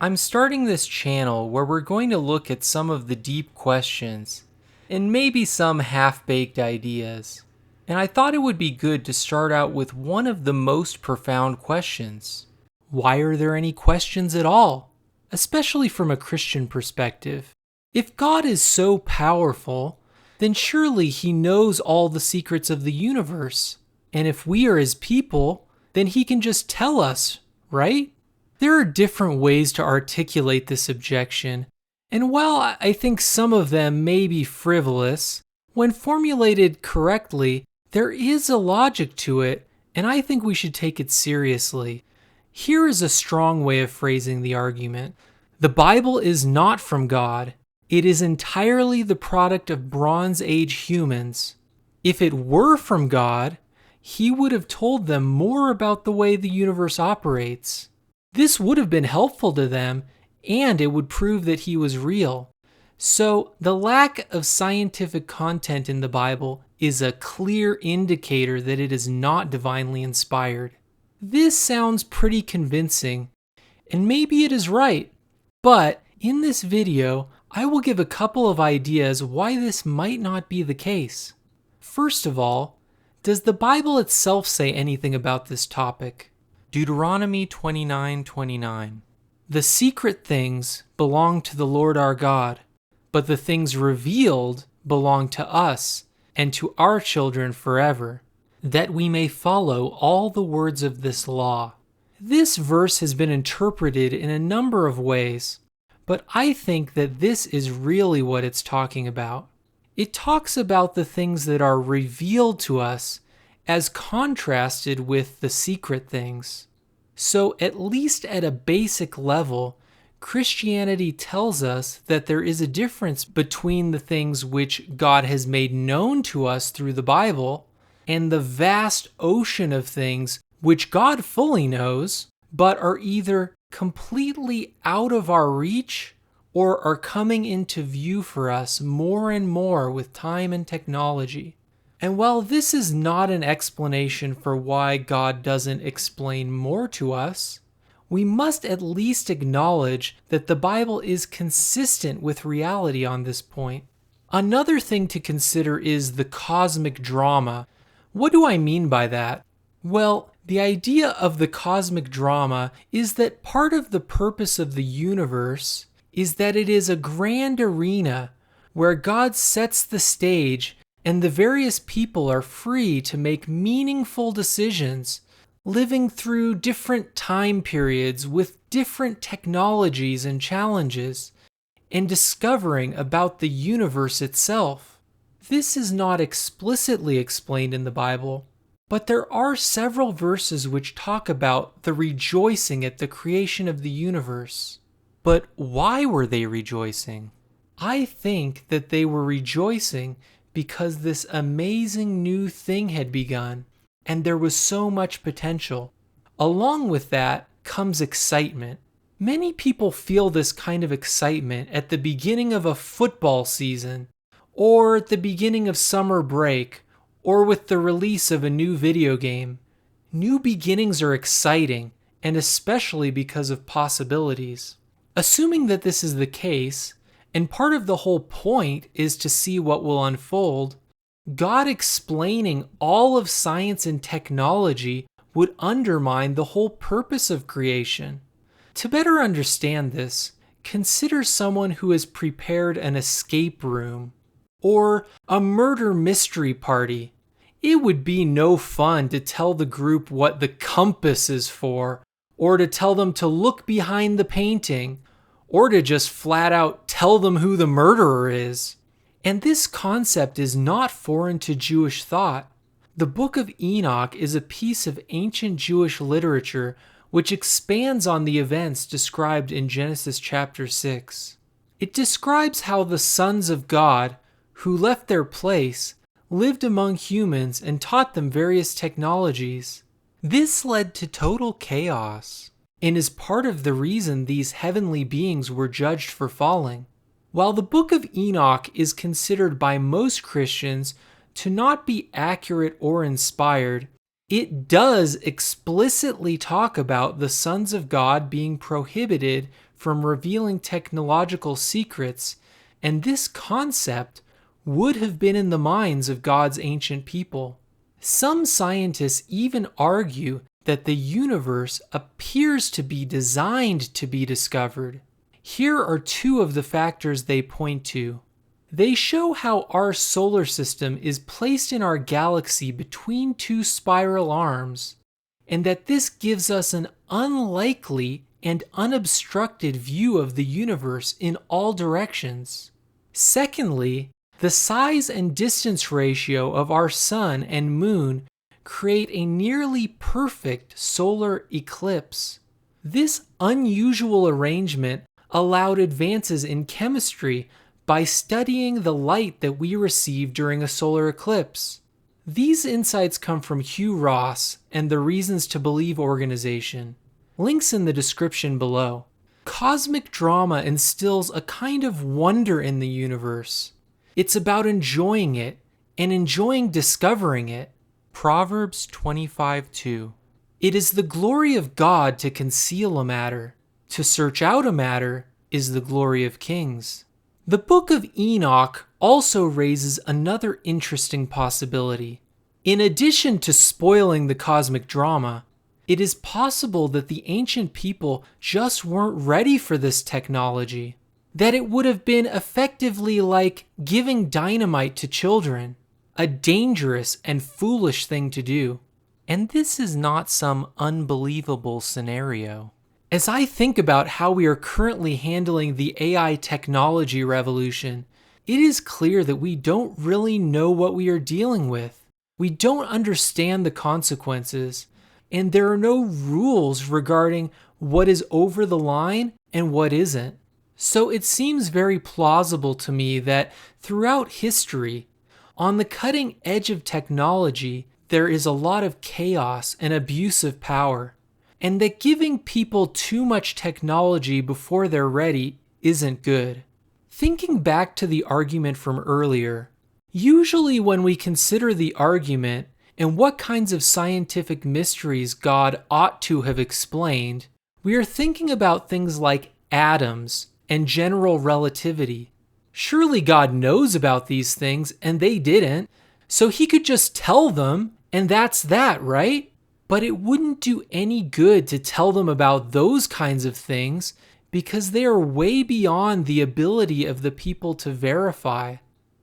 I'm starting this channel where we're going to look at some of the deep questions and maybe some half-baked ideas. And I thought it would be good to start out with one of the most profound questions. Why are there any questions at all? Especially from a Christian perspective. If God is so powerful, then surely He knows all the secrets of the universe. And if we are His people, then He can just tell us, right? There are different ways to articulate this objection, and while I think some of them may be frivolous, when formulated correctly, there is a logic to it, and I think we should take it seriously. Here is a strong way of phrasing the argument. The Bible is not from God. It is entirely the product of Bronze Age humans. If it were from God, He would have told them more about the way the universe operates. This would have been helpful to them, and it would prove that He was real. So, the lack of scientific content in the Bible is a clear indicator that it is not divinely inspired. This sounds pretty convincing, and maybe it is right, but in this video, I will give a couple of ideas why this might not be the case. First of all, does the Bible itself say anything about this topic? Deuteronomy 29:29. The secret things belong to the Lord our God, but the things revealed belong to us and to our children forever, that we may follow all the words of this law. This verse has been interpreted in a number of ways, but I think that this is really what it's talking about. It talks about the things that are revealed to us as contrasted with the secret things. So, at least at a basic level, Christianity tells us that there is a difference between the things which God has made known to us through the Bible and the vast ocean of things which God fully knows, but are either completely out of our reach or are coming into view for us more and more with time and technology. And while this is not an explanation for why God doesn't explain more to us, we must at least acknowledge that the Bible is consistent with reality on this point. Another thing to consider is the cosmic drama. What do I mean by that? Well, the idea of the cosmic drama is that part of the purpose of the universe is that it is a grand arena where God sets the stage and the various people are free to make meaningful decisions, living through different time periods with different technologies and challenges, and discovering about the universe itself. This is not explicitly explained in the Bible, but there are several verses which talk about the rejoicing at the creation of the universe. But why were they rejoicing? I think that they were rejoicing because this amazing new thing had begun, and there was so much potential. Along with that comes excitement. Many people feel this kind of excitement at the beginning of a football season, or at the beginning of summer break, or with the release of a new video game. New beginnings are exciting, and especially because of possibilities. Assuming that this is the case, and part of the whole point is to see what will unfold, God explaining all of science and technology would undermine the whole purpose of creation. To better understand this, consider someone who has prepared an escape room or a murder mystery party. It would be no fun to tell the group what the compass is for, or to tell them to look behind the painting, or to just flat out tell them who the murderer is. And this concept is not foreign to Jewish thought. The Book of Enoch is a piece of ancient Jewish literature which expands on the events described in Genesis chapter 6. It describes how the sons of God, who left their place, lived among humans and taught them various technologies. This led to total chaos, and is part of the reason these heavenly beings were judged for falling. While the Book of Enoch is considered by most Christians to not be accurate or inspired, it does explicitly talk about the sons of God being prohibited from revealing technological secrets, and this concept would have been in the minds of God's ancient people. Some scientists even argue that the universe appears to be designed to be discovered. Here are two of the factors they point to. They show how our solar system is placed in our galaxy between two spiral arms, and that this gives us an unlikely and unobstructed view of the universe in all directions. Secondly, the size and distance ratio of our sun and moon create a nearly perfect solar eclipse. This unusual arrangement allowed advances in chemistry by studying the light that we receive during a solar eclipse. These insights come from Hugh Ross and the Reasons to Believe organization. Links in the description below. Cosmic drama instills a kind of wonder in the universe. It's about enjoying it and enjoying discovering it. Proverbs 25:2. It is the glory of God to conceal a matter. To search out a matter is the glory of kings. The Book of Enoch also raises another interesting possibility. In addition to spoiling the cosmic drama, it is possible that the ancient people just weren't ready for this technology, that it would have been effectively like giving dynamite to children, a dangerous and foolish thing to do. And this is not some unbelievable scenario. As I think about how we are currently handling the AI technology revolution, it is clear that we don't really know what we are dealing with. We don't understand the consequences, and there are no rules regarding what is over the line and what isn't. So it seems very plausible to me that throughout history, on the cutting edge of technology, there is a lot of chaos and abuse of power, and that giving people too much technology before they're ready isn't good. Thinking back to the argument from earlier, usually when we consider the argument and what kinds of scientific mysteries God ought to have explained, we are thinking about things like atoms and general relativity. Surely God knows about these things and they didn't, so he could just tell them and that's that, right? But it wouldn't do any good to tell them about those kinds of things because they are way beyond the ability of the people to verify.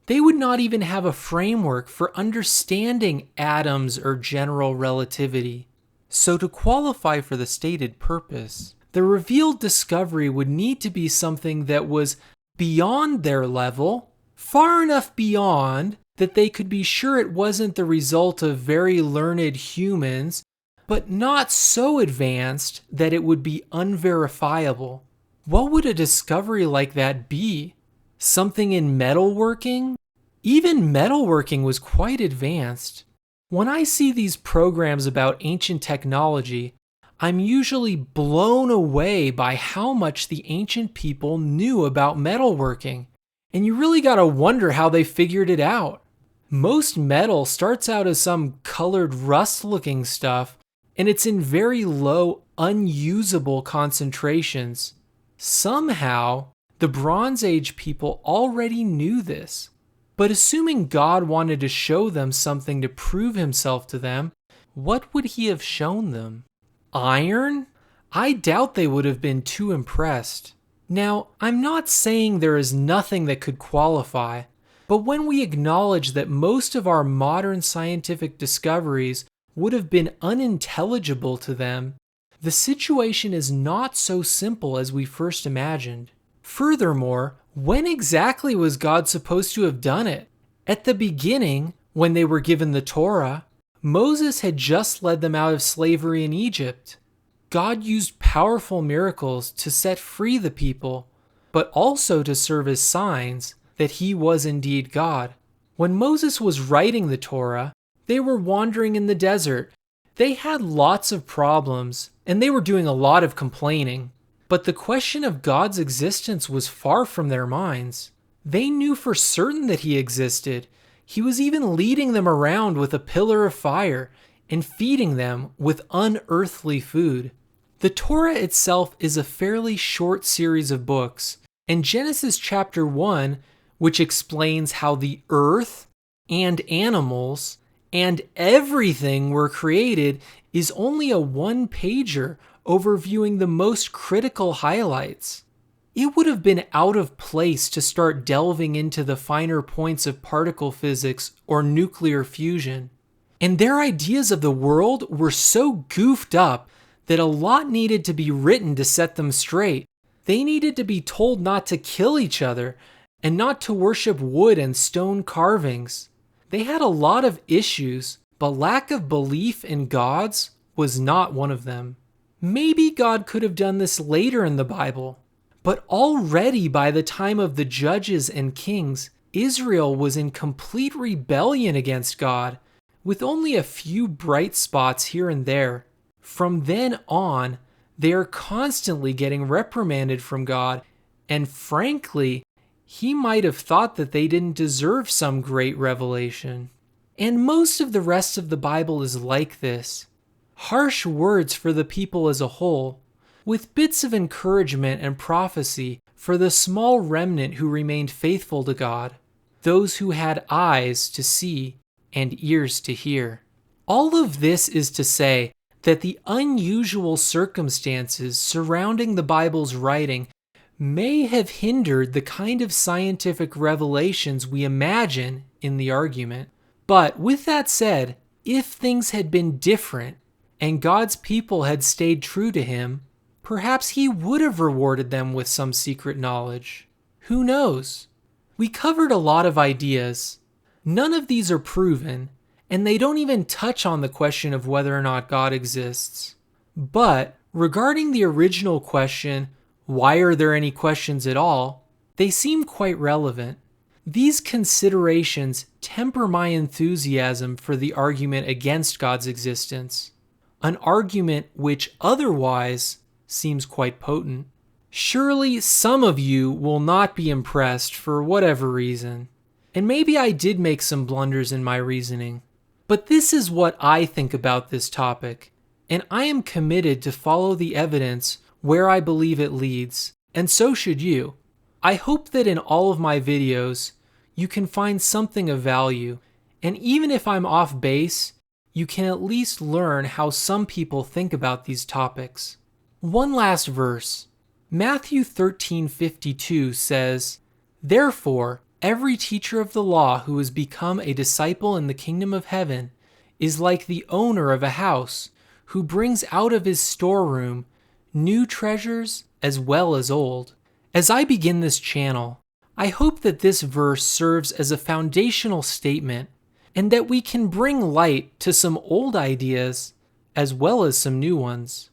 They would not even have a framework for understanding atoms or general relativity. So to qualify for the stated purpose, the revealed discovery would need to be something that was beyond their level, far enough beyond that they could be sure it wasn't the result of very learned humans, but not so advanced that it would be unverifiable. What would a discovery like that be? Something in metalworking? Even metalworking was quite advanced. When I see these programs about ancient technology, I'm usually blown away by how much the ancient people knew about metalworking, and you really gotta wonder how they figured it out. Most metal starts out as some colored rust-looking stuff, and it's in very low, unusable concentrations. Somehow, the Bronze Age people already knew this. But assuming God wanted to show them something to prove himself to them, what would he have shown them? Iron? I doubt they would have been too impressed. Now, I'm not saying there is nothing that could qualify, but when we acknowledge that most of our modern scientific discoveries would have been unintelligible to them, the situation is not so simple as we first imagined. Furthermore, when exactly was God supposed to have done it? At the beginning, when they were given the Torah, Moses had just led them out of slavery in Egypt. God used powerful miracles to set free the people, but also to serve as signs that he was indeed God. When Moses was writing the Torah, they were wandering in the desert. They had lots of problems, and they were doing a lot of complaining. But the question of God's existence was far from their minds. They knew for certain that he existed. He was even leading them around with a pillar of fire, and feeding them with unearthly food. The Torah itself is a fairly short series of books, and Genesis chapter 1, which explains how the earth and animals and everything were created, is only a one-pager overviewing the most critical highlights. It would have been out of place to start delving into the finer points of particle physics or nuclear fusion. And their ideas of the world were so goofed up that a lot needed to be written to set them straight. They needed to be told not to kill each other and not to worship wood and stone carvings. They had a lot of issues, but lack of belief in gods was not one of them. Maybe God could have done this later in the Bible, but already by the time of the judges and kings, Israel was in complete rebellion against God, with only a few bright spots here and there. From then on, they are constantly getting reprimanded from God, and frankly, he might have thought that they didn't deserve some great revelation. And most of the rest of the Bible is like this. Harsh words for the people as a whole, with bits of encouragement and prophecy for the small remnant who remained faithful to God, those who had eyes to see and ears to hear. All of this is to say that the unusual circumstances surrounding the Bible's writing may have hindered the kind of scientific revelations we imagine in the argument. But with that said, if things had been different and God's people had stayed true to him, perhaps he would have rewarded them with some secret knowledge. Who knows? We covered a lot of ideas. None of these are proven, and they don't even touch on the question of whether or not God exists. But regarding the original question, why are there any questions at all, they seem quite relevant. These considerations temper my enthusiasm for the argument against God's existence, an argument which otherwise seems quite potent. Surely some of you will not be impressed for whatever reason, and maybe I did make some blunders in my reasoning. But this is what I think about this topic, and I am committed to follow the evidence where I believe it leads, and so should you. I hope that in all of my videos, you can find something of value, and even if I'm off base, you can at least learn how some people think about these topics. One last verse. Matthew 13:52 says, "Therefore, every teacher of the law who has become a disciple in the kingdom of heaven is like the owner of a house who brings out of his storeroom new treasures as well as old." As I begin this channel, I hope that this verse serves as a foundational statement and that we can bring light to some old ideas as well as some new ones.